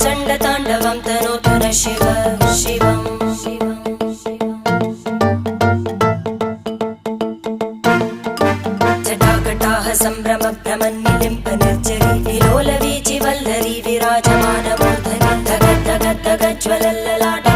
चण्डताण्डवं तनोतु न शिव शिवम् जटाकटाः सम्भ्रमभ्रमन्निलिम्प निर्जरी विलोलवीचि वल्लरी विराजमानमूर्धनि धगद्धगद्धगज्ज्वलल्ललाट